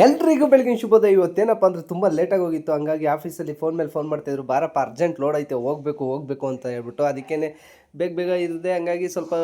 ಎಲ್ರಿಗೂ ಬೆಳಗಿನ ಶುಭೋದಯ. ಇವತ್ತೇನಪ್ಪ ಅಂದರೆ ತುಂಬ ಲೇಟಾಗಿ ಹೋಗಿತ್ತು, ಹಂಗಾಗಿ ಆಫೀಸಲ್ಲಿ ಫೋನ್ ಮೇಲೆ ಫೋನ್ ಮಾಡ್ತಾಯಿದ್ರು, ಬಾರಪ್ಪ ಅರ್ಜೆಂಟ್ ಲೋಡ್ ಐತೆ ಹೋಗಬೇಕು ಅಂತ ಹೇಳ್ಬಿಟ್ಟು. ಅದಕ್ಕೇ ಬೇಗ ಬೇಗ ಇರದೆ, ಹಂಗಾಗಿ ಸ್ವಲ್ಪ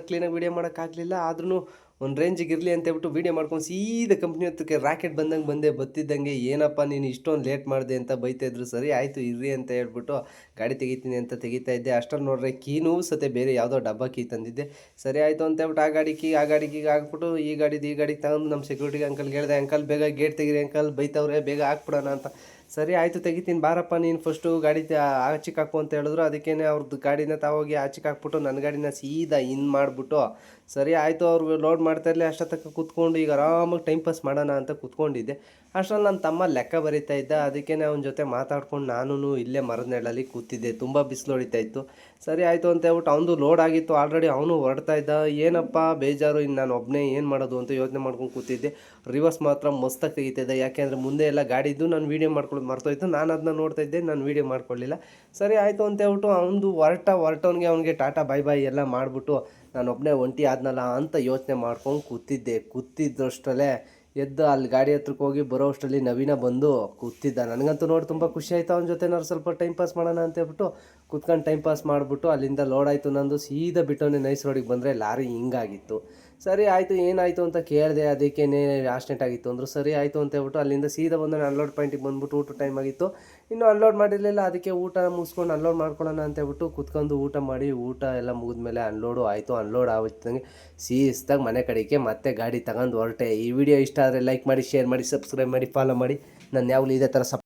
ಕ್ಲೀನಾಗಿ ವೀಡಿಯೋ ಮಾಡೋಕ್ಕಾಗಲಿಲ್ಲ. ಆದ್ರೂ ಒಂದು ರೇಂಜಿಗೆ ಇರಲಿ ಅಂತ ಹೇಳ್ಬಿಟ್ಟು ವೀಡಿಯೋ ಮಾಡ್ಕೊಂಡು ಸೀದಾ ಕಂಪ್ನಿ ಹತ್ರಕ್ಕೆ ರಾಕೆಟ್ ಬಂದಂಗೆ ಬತ್ತಿದ್ದಂಗೆ, ಏನಪ್ಪ ನೀನು ಇಷ್ಟೊಂದು ಲೇಟ್ ಮಾಡಿದೆ ಅಂತ ಬೈತಾಯಿದ್ರು. ಸರಿ ಆಯಿತು ಇರ್ರಿ ಅಂತ ಹೇಳ್ಬಿಟ್ಟು ಗಾಡಿ ತೆಗಿತೀನಿ ಅಂತ ತೆಗಿತಾ ಇದ್ದೆ. ಅಷ್ಟರಲ್ಲಿ ನೋಡ್ರೆ ಕೀನೂ ಸತೆ ಬೇರೆ ಯಾವುದೋ ಡಬ್ಬ ಕೀ ತಂದಿದ್ದೆ. ಸರಿ ಆಯಿತು ಅಂತ ಹೇಳ್ಬಿಟ್ಟು ಆ ಗಾಡಿಗೆ ಹಾಕ್ಬಿಟ್ಟು ಈ ಗಾಡಿಗೆ ತಗೊಂಡು ನಮ್ಮ ಸೆಕ್ಯೂರಿಟಿ ಅಂಕಲ್ಗೆ ಹೇಳಿದೆ, ಅಂಕಲ್ ಬೇಗ ಗೇಟ್ ತೆಗೀರಿ ಅಂಕಲ್, ಬೈತವ್ರೆ, ಬೇಗ ಹಾಕ್ಬಿಡೋಣ ಅಂತ. ಸರಿ ಆಯಿತು ತೆಗಿತೀನಿ ಬಾರಪ್ಪ, ನೀನು ಫಸ್ಟು ಗಾಡಿ ಆಚಿಗೆ ಹಾಕು ಅಂತ ಹೇಳಿದ್ರು. ಅದಕ್ಕೇ ಅವ್ರದ್ದು ಗಾಡಿನ ತಾವೋಗಿ ಆಚಿಗೆ ಹಾಕ್ಬಿಟ್ಟು ನನ್ನ ಗಾಡಿನ ಸೀದಾ ಇನ್ ಮಾಡಿಬಿಟ್ಟು, ಸರಿ ಆಯಿತು ಅವ್ರು ಲೋಡ್ ಮಾಡ್ತಾಯಿರಲಿ ಅಷ್ಟೊತ್ತಕ್ಕೆ ಕೂತ್ಕೊಂಡು ಈಗ ಆರಾಮಾಗಿ ಟೈಮ್ ಪಾಸ್ ಮಾಡೋಣ ಅಂತ ಕೂತ್ಕೊಂಡಿದ್ದೆ. ಅಷ್ಟರಲ್ಲಿ ನನ್ನ ತಮ್ಮ ಲೆಕ್ಕ ಬರೀತಾ ಇದ್ದ. ಅದಕ್ಕೇ ಅವನ ಜೊತೆ ಮಾತಾಡ್ಕೊಂಡು ನಾನು ಇಲ್ಲೇ ಮರದ ನೆರಳಲ್ಲಿ ಕೂತಿದ್ದೆ. ತುಂಬ ಬಿಸಿಲು ಹೊಡಿತಾ ಇತ್ತು. ಸರಿ ಆಯಿತು ಅಂತ ಹೇಳ್ಬಿಟ್ಟು ಅವನದು ಲೋಡ್ ಆಗಿತ್ತು ಆಲ್ರೆಡಿ, ಅವನು ಹೊರಡ್ತಾ ಇದ್ದ. ಏನಪ್ಪ ಬೇಜಾರು, ಇನ್ನು ನಾನು ಒಬ್ಬನೇ ಏನು ಮಾಡೋದು ಅಂತ ಯೋಚನೆ ಮಾಡ್ಕೊಂಡು ಕೂತಿದ್ದೆ. ರಿವರ್ಸ್ ಮಾತ್ರ ಮಸ್ತಾಗಿ ತೆಗಿತಿದ್ದೆ, ಯಾಕೆಂದರೆ ಮುಂದೆ ಎಲ್ಲ ಗಾಡಿದ್ದು ನಾನು ವೀಡಿಯೋ ಮಾಡ್ಕೊಳ್ಳೋದು ಮರ್ತೋಯ್ತು. ನಾನು ಅದನ್ನ ನೋಡ್ತಾ ಇದ್ದೆ, ನಾನು ವೀಡಿಯೋ ಮಾಡ್ಕೊಳ್ಳಿಲ್ಲ. ಸರಿ ಆಯಿತು ಅಂತ ಹೇಳ್ಬಿಟ್ಟು ಅವನದು ಹೊರಟವನಿಗೆ ಅವನಿಗೆ ಟಾಟಾ ಬಾಯ್ ಬಾಯ್ ಎಲ್ಲ ಮಾಡಿಬಿಟ್ಟು ನಾನು ಒಬ್ಬನೇ ಒಂಟಿ ಆದ್ನಲ್ಲ ಅಂತ ಯೋಚನೆ ಮಾಡ್ಕೊಂಡು ಕೂತಿದ್ದಷ್ಟರಲ್ಲೇ ಎದ್ದು ಅಲ್ಲಿ ಗಾಡಿ ಹತ್ರಕ್ಕೆ ಹೋಗಿ ಬರೋ ಅಷ್ಟರಲ್ಲಿ ನವೀನ ಬಂದು ಕೂತಿದ್ದ. ನನಗಂತೂ ನೋಡಿ ತುಂಬ ಖುಷಿ ಆಯಿತು. ಅವನ ಜೊತೆ ನಾನು ಸ್ವಲ್ಪ ಟೈಮ್ ಪಾಸ್ ಮಾಡೋಣ ಅಂತ ಹೇಳ್ಬಿಟ್ಟು ಕೂತ್ಕೊಂಡು ಟೈಮ್ ಪಾಸ್ ಮಾಡಿಬಿಟ್ಟು ಅಲ್ಲಿಂದ ಲೋಡ್ ಆಯಿತು ನಂದು. ಸೀದಾ ಬಿಟ್ಟವನೇ ನೈಸ್ ರೋಡಿಗೆ ಬಂದರೆ ಲಾರಿ ಹಿಂಗಾಗಿತ್ತು. ಸರಿ ಆಯಿತು ಏನಾಯಿತು ಅಂತ ಕೇಳಿದೆ. ಅದಕ್ಕೇ ಆಕ್ಸಿಡೆಂಟ್ ಆಗಿತ್ತು ಅಂದರು. ಸರಿ ಆಯಿತು ಅಂತ ಹೇಳ್ಬಿಟ್ಟು ಅಲ್ಲಿಂದ ಸೀದಾ ಬಂದು ಅನ್ಲೋಡ್ ಪಾಯಿಂಟಿಗೆ ಬಂದ್ಬಿಟ್ಟು ಊಟ ಟೈಮ್ ಆಗಿತ್ತು. ಇನ್ನೂ ಅನ್ಲೋಡ್ ಮಾಡಿರಲಿಲ್ಲ. ಅದಕ್ಕೆ ಊಟ ಮುಗಿಸ್ಕೊಂಡು ಅನ್ಲೋಡ್ ಮಾಡ್ಕೊಳ್ಳೋಣ ಅಂತ ಹೇಳ್ಬಿಟ್ಟು ಕೂತ್ಕೊಂಡು ಊಟ ಮಾಡಿ, ಊಟ ಎಲ್ಲ ಮುಗಿದ್ಮೇಲೆ ಅನ್ಲೋಡು ಆಯಿತು. ಅನ್ಲೋಡ್ ಆಗುತ್ತಂಗೆ ಶಿಸ್ತಾಗಿ ಮನೆ ಕಡೆಗೆ ಮತ್ತೆ ಗಾಡಿ ತಗೊಂಡು ಹೊರಟೆ. ಈ ವಿಡಿಯೋ ಇಷ್ಟ ಆದರೆ ಲೈಕ್ ಮಾಡಿ, ಶೇರ್ ಮಾಡಿ, ಸಬ್ಸ್ಕ್ರೈಬ್ ಮಾಡಿ, ಫಾಲೋ ಮಾಡಿ. ನಾನು ಯಾವಾಗಲೂ ಇದೇ ಥರ